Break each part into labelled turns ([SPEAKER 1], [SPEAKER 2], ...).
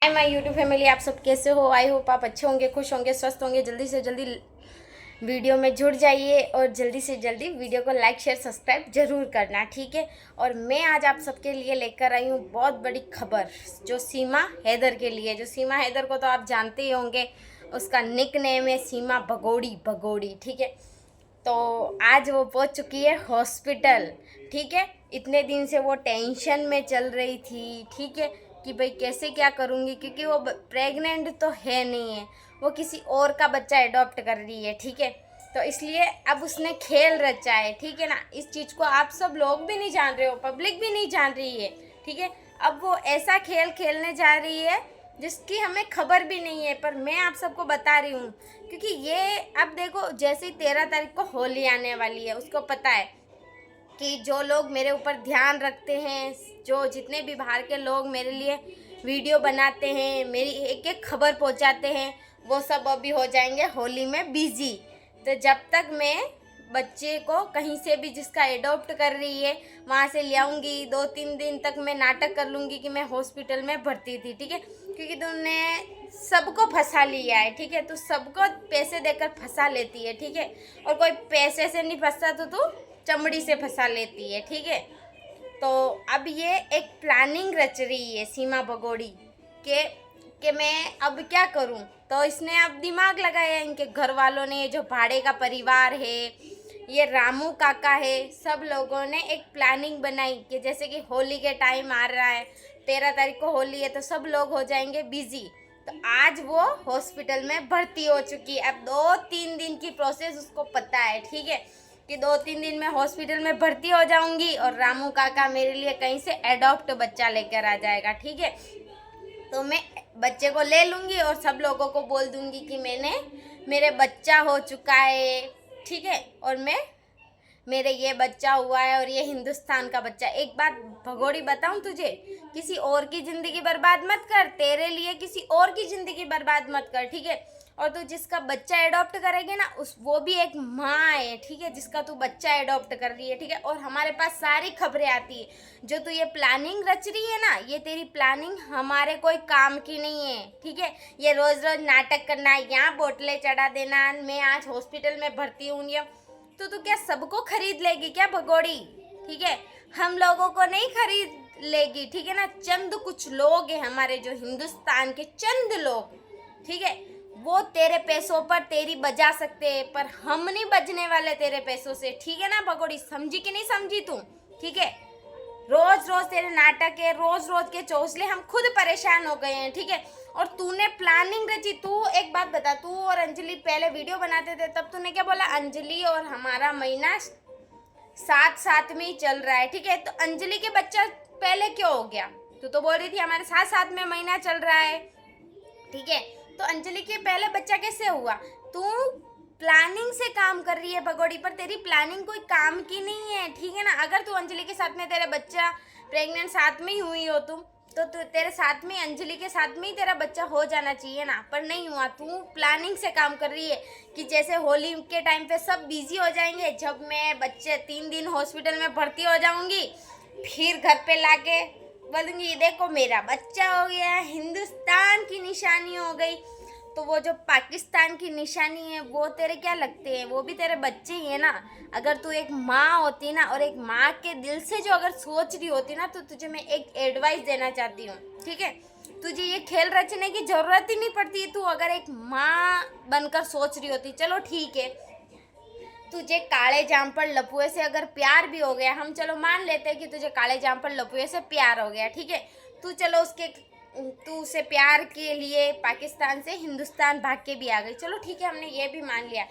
[SPEAKER 1] Hi my YouTube family, आप सब कैसे हो? आई होप आप अच्छे होंगे, खुश होंगे, स्वस्थ होंगे। जल्दी से जल्दी वीडियो में जुड़ जाइए और जल्दी से जल्दी वीडियो को लाइक शेयर सब्सक्राइब जरूर करना, ठीक है। और मैं आज आप सबके लिए लेकर आई हूँ बहुत बड़ी खबर, जो सीमा हैदर के लिए। जो सीमा हैदर को तो आप जानते ही होंगे, उसका निक नेम है सीमा भगोड़ी भगोड़ी, ठीक है। तो आज वो पहुंच चुकी है हॉस्पिटल, ठीक है। इतने दिन से वो टेंशन में चल रही थी, ठीक है, कि भाई कैसे क्या करूँगी, क्योंकि वो प्रेग्नेंट तो है नहीं है, वो किसी और का बच्चा अडॉप्ट कर रही है, ठीक है। तो इसलिए अब उसने खेल रचा है, ठीक है ना। इस चीज़ को आप सब लोग भी नहीं जान रहे हो, पब्लिक भी नहीं जान रही है, ठीक है। अब वो ऐसा खेल खेलने जा रही है जिसकी हमें खबर भी नहीं है, पर मैं आप सबको बता रही हूँ, क्योंकि ये अब देखो, जैसे ही 13 तारीख को होली आने वाली है, उसको पता है कि जो लोग मेरे ऊपर ध्यान रखते हैं, जो जितने भी बाहर के लोग मेरे लिए वीडियो बनाते हैं, मेरी एक एक खबर पहुंचाते हैं, वो सब अभी हो जाएंगे होली में बिजी। तो जब तक मैं बच्चे को कहीं से भी जिसका एडॉप्ट कर रही है वहाँ से ले आऊँगी, 2-3 दिन तक मैं नाटक कर लूँगी कि मैं हॉस्पिटल में भर्ती थी, ठीक है। क्योंकि तुमने सबको फंसा लिया है, ठीक है। तो सबको पैसे देकर फंसा लेती है, ठीक है। और कोई पैसे से नहीं फंसता तो तू चमड़ी से फंसा लेती है, ठीक है। तो अब ये एक प्लानिंग रच रही है सीमा भगोड़ी के कि मैं अब क्या करूं। तो इसने अब दिमाग लगाया, इनके घर वालों ने, जो भाड़े का परिवार है, ये रामू काका है, सब लोगों ने एक प्लानिंग बनाई कि जैसे कि होली के टाइम आ रहा है, 13 तारीख को होली है, तो सब लोग हो जाएंगे बिजी। तो आज वो हॉस्पिटल में भर्ती हो चुकी है। अब 2-3 दिन की प्रोसेस उसको पता है, ठीक है, कि 2-3 दिन में हॉस्पिटल में भर्ती हो जाऊंगी और रामू काका मेरे लिए कहीं से एडॉप्ट बच्चा लेकर आ जाएगा, ठीक है। तो मैं बच्चे को ले लूँगी और सब लोगों को बोल दूँगी कि मेरे बच्चा हो चुका है, ठीक है। और मेरे ये बच्चा हुआ है और ये हिंदुस्तान का बच्चा। एक बात भगोड़ी बताऊं तुझे, किसी और की ज़िंदगी बर्बाद मत कर, तेरे लिए किसी और की ज़िंदगी बर्बाद मत कर, ठीक है। और तू जिसका बच्चा एडॉप्ट करेगी ना, उस वो भी एक माँ है, ठीक है, जिसका तू बच्चा एडॉप्ट कर रही है, ठीक है। और हमारे पास सारी खबरें आती है। जो तू ये प्लानिंग रच रही है ना, ये तेरी प्लानिंग हमारे कोई काम की नहीं है, ठीक है। ये रोज़ रोज़ नाटक करना, यहाँ बोतलें चढ़ा देना, मैं आज हॉस्पिटल में भर्ती हूँ, ये तो क्या सबको खरीद लेगी क्या भगोड़ी, ठीक है। हम लोगों को नहीं खरीद लेगी, ठीक है ना। चंद कुछ लोग हैं हमारे, जो हिंदुस्तान के चंद लोग, ठीक है, वो तेरे पैसों पर तेरी बजा सकते हैं, पर हम नहीं बजने वाले तेरे पैसों से, ठीक है ना भगोड़ी। समझी कि नहीं समझी तू, ठीक है। रोज रोज तेरे नाटक है, रोज रोज के चौसले, हम खुद परेशान हो गए हैं, ठीक है। और तूने प्लानिंग रची। तू एक बात बता, तू और अंजलि पहले वीडियो बनाते थे, तब तूने क्या बोला, अंजलि और हमारा महीना साथ साथ में ही चल रहा है, ठीक है। तो अंजलि के बच्चा पहले क्यों हो गया? तू तो बोल रही थी हमारे साथ साथ में महीना चल रहा है, ठीक है। तो अंजलि के पहले बच्चा कैसे हुआ? तू प्लानिंग से काम कर रही है भगोड़ी, पर तेरी प्लानिंग कोई काम की नहीं है, ठीक है ना। अगर तू अंजलि के साथ में, तेरे बच्चा प्रेग्नेंट साथ में ही हुई हो तुम, तो तेरे साथ में, अंजलि के साथ में ही तेरा बच्चा हो जाना चाहिए ना, पर नहीं हुआ। तू प्लानिंग से काम कर रही है कि जैसे होली के टाइम पे सब बिजी हो जाएंगे, जब मैं बच्चे 3 दिन हॉस्पिटल में भर्ती हो जाऊंगी, फिर घर पे लाके बोलूँगी ये देखो मेरा बच्चा हो गया, हिंदुस्तान की निशानी हो गई। तो वो जो पाकिस्तान की निशानी है, वो तेरे क्या लगते हैं? वो भी तेरे बच्चे ही है ना। अगर तू एक माँ होती ना, और एक माँ के दिल से जो अगर सोच रही होती ना, तो तुझे मैं एक एडवाइस देना चाहती हूँ, ठीक है। तुझे ये खेल रचने की ज़रूरत ही नहीं पड़ती, तू अगर एक माँ बनकर सोच रही होती। चलो ठीक है, तुझे काले जामफल लपुए से अगर प्यार भी हो गया, हम चलो मान लेते हैं कि तुझे काले जामफल लपुए से प्यार हो गया, ठीक है। तू चलो तू उसे प्यार के लिए पाकिस्तान से हिंदुस्तान भाग के भी आ गई, चलो ठीक है, हमने ये भी मान लिया।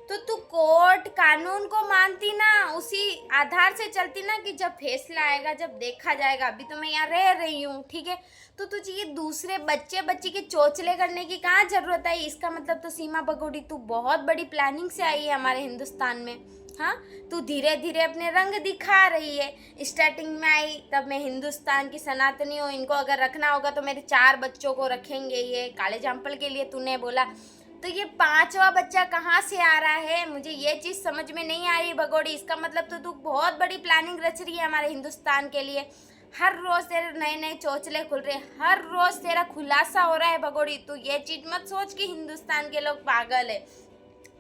[SPEAKER 1] तो तू कोर्ट कानून को मानती ना, उसी आधार से चलती ना, कि जब फैसला आएगा, जब देखा जाएगा। अभी तो मैं यहाँ रह रही हूँ, ठीक है। तो तुझे ये दूसरे बच्चे बच्ची के चोचले करने की कहाँ जरूरत है? इसका मतलब तो सीमा भगोड़ी, तू बहुत बड़ी प्लानिंग से आई है हमारे हिंदुस्तान में। हाँ, तू धीरे धीरे अपने रंग दिखा रही है। स्टार्टिंग में आई तब मैं हिंदुस्तान की सनातनी हूँ, इनको अगर रखना होगा तो मेरे 4 बच्चों को रखेंगे, ये काले जामफल के लिए तूने बोला। तो ये 5वां बच्चा कहाँ से आ रहा है? मुझे ये चीज़ समझ में नहीं आ रही भगोड़ी। इसका मतलब तो तू बहुत बड़ी प्लानिंग रच रही है हमारे हिंदुस्तान के लिए। हर रोज़ तेरे नए नए चौचले खुल रहे, हर रोज़ तेरा खुलासा हो रहा है भगोड़ी। तू ये चीज़ मत सोच कि हिंदुस्तान के लोग पागल है।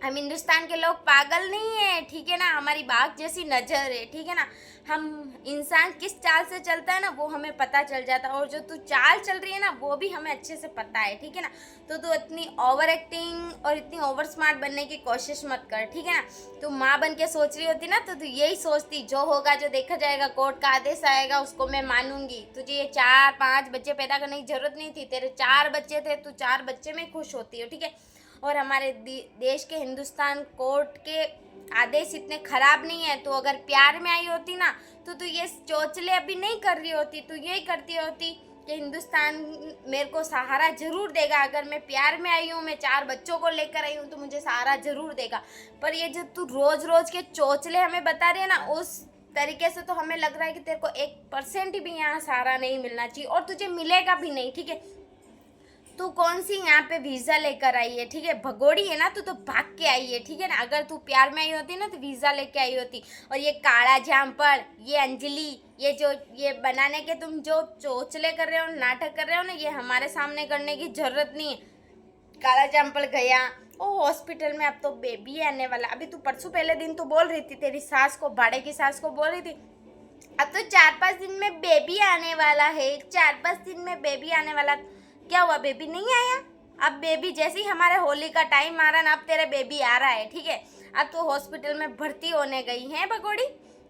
[SPEAKER 1] हम हिंदुस्तान के लोग पागल नहीं है, ठीक है ना। हमारी बाघ जैसी नज़र है, ठीक है ना। हम इंसान किस चाल से चलता है ना वो हमें पता चल जाता है, और जो तू चाल चल रही है ना वो भी हमें अच्छे से पता है, ठीक है ना। तो तू इतनी ओवर एक्टिंग और इतनी ओवर स्मार्ट बनने की कोशिश मत कर, ठीक है ना। तू माँ बन के सोच रही होती ना तो तू यही सोचती, जो होगा जो देखा जाएगा, कोर्ट का आदेश आएगा उसको मैं मानूंगी। तुझे ये 4-5 बच्चे पैदा करने की जरूरत नहीं थी, तेरे 4 बच्चे थे, तू 4 बच्चे में खुश होती हो, ठीक है। और हमारे देश के हिंदुस्तान कोर्ट के आदेश इतने ख़राब नहीं है। तो अगर प्यार में आई होती ना तो तू ये चौचले अभी नहीं कर रही होती, तू यही करती होती कि हिंदुस्तान मेरे को सहारा ज़रूर देगा। अगर मैं प्यार में आई हूँ, मैं 4 बच्चों को लेकर आई हूँ तो मुझे सहारा ज़रूर देगा। पर ये जो तू रोज़ रोज़ के चौचले हमें बता रही है ना, उस तरीके से तो हमें लग रहा है कि तेरे को 1% भी यहाँ सहारा नहीं मिलना चाहिए, और तुझे मिलेगा भी नहीं, ठीक है। तू कौन सी यहाँ पे वीज़ा लेकर आई है, ठीक है। भगोड़ी है ना तू, तो भाग के आई है, ठीक है ना। अगर तू प्यार में आई होती ना तो वीज़ा लेके आई होती। और ये काला जामपड़, ये अंजलि, ये जो ये बनाने के तुम जो चोचले कर रहे हो, नाटक कर रहे हो ना, ये हमारे सामने करने की ज़रूरत नहीं है। काला जामपड़ गया ओ हॉस्पिटल में, अब तो बेबी आने वाला। अभी तू परसों पहले दिन तो बोल रही थी तेरी सास को, भाड़े की सास को बोल रही थी अब तो 4-5 दिन में बेबी आने वाला है, 4-5 दिन में बेबी आने वाला। क्या हुआ, बेबी नहीं आया? अब बेबी जैसे ही हमारे होली का टाइम आ रहा ना, अब तेरा बेबी आ रहा है, ठीक है। अब तो हॉस्पिटल में भर्ती होने गई है भगोड़ी।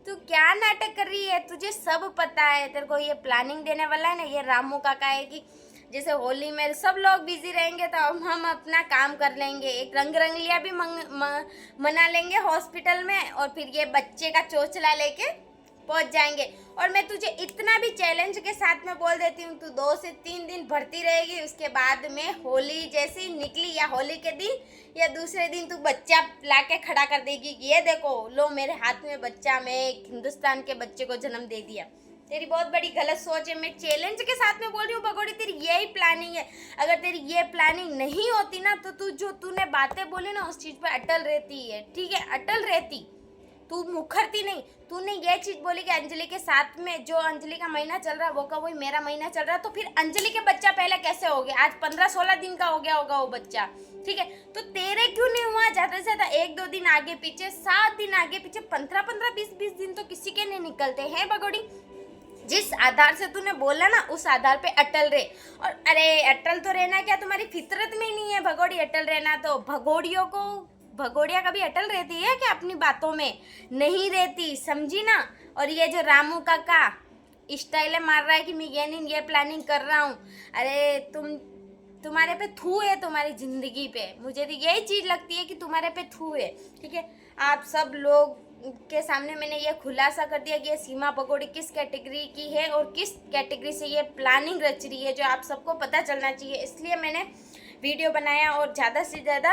[SPEAKER 1] तू क्या नाटक कर रही है, तुझे सब पता है। तेरे को ये प्लानिंग देने वाला है ना ये रामू काका है कि जैसे होली में सब लोग बिजी रहेंगे तो हम अपना काम कर लेंगे, एक रंग रंगलिया भी मना लेंगे हॉस्पिटल में, और फिर ये बच्चे का चोचला लेके पहुंच जाएंगे। और मैं तुझे इतना भी चैलेंज के साथ में बोल देती हूँ, तू 2 से 3 दिन भर्ती रहेगी, उसके बाद में होली जैसी निकली या होली के दिन या दूसरे दिन तू बच्चा ला के खड़ा कर देगी कि ये देखो लो मेरे हाथ में बच्चा, मैं एक हिंदुस्तान के बच्चे को जन्म दे दिया। तेरी बहुत बड़ी गलत सोच है, मैं चैलेंज के साथ में बोल रही हूँ भगोड़ी, तेरी यही प्लानिंग है। अगर तेरी ये प्लानिंग नहीं होती ना तो तू जो तूने बातें बोली ना उस चीज़ पर अटल रहती है, ठीक है, अटल रहती, तू मुखरती नहीं। तूने ये चीज़ बोली कि अंजलि के साथ में जो अंजलि का महीना चल रहा है वो का वही मेरा महीना चल रहा है, तो फिर अंजलि के बच्चा पहले कैसे हो गया? आज 15-16 दिन का हो गया होगा वो बच्चा, ठीक है। तो तेरे क्यों नहीं हुआ? ज़्यादा से ज़्यादा 1-2 दिन आगे पीछे, 7 दिन आगे पीछे, 15-15, 20-20 दिन तो किसी के नहीं निकलते हैं भगोड़ी। जिस आधार से तूने बोला ना उस आधार पे अटल रहे। और अरे अटल तो रहना क्या तुम्हारी फितरत में नहीं है भगोड़ी अटल रहना? तो भगोड़ियों को, भगोड़िया कभी अटल रहती है क्या अपनी बातों में? नहीं रहती, समझी ना। और ये जो रामू काका स्टाइल मार रहा है कि मैं ये नहीं ये प्लानिंग कर रहा हूँ, अरे तुम्हारे पे थू है, तुम्हारी ज़िंदगी पे। मुझे तो यही चीज़ लगती है कि तुम्हारे पे थू है, ठीक है। आप सब लोग के सामने मैंने ये खुलासा कर दिया कि ये सीमा भगोड़ी किस कैटेगरी की है और किस कैटेगरी से ये प्लानिंग रच रही है, जो आप सबको पता चलना चाहिए। इसलिए मैंने वीडियो बनाया। और ज़्यादा से ज़्यादा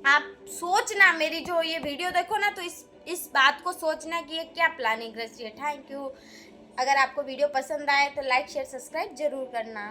[SPEAKER 1] आप सोचना, मेरी जो ये वीडियो देखो ना तो इस बात को सोचना कि ये क्या प्लानिंग रच रही है। Thank you. अगर आपको वीडियो पसंद आए तो लाइक शेयर सब्सक्राइब जरूर करना।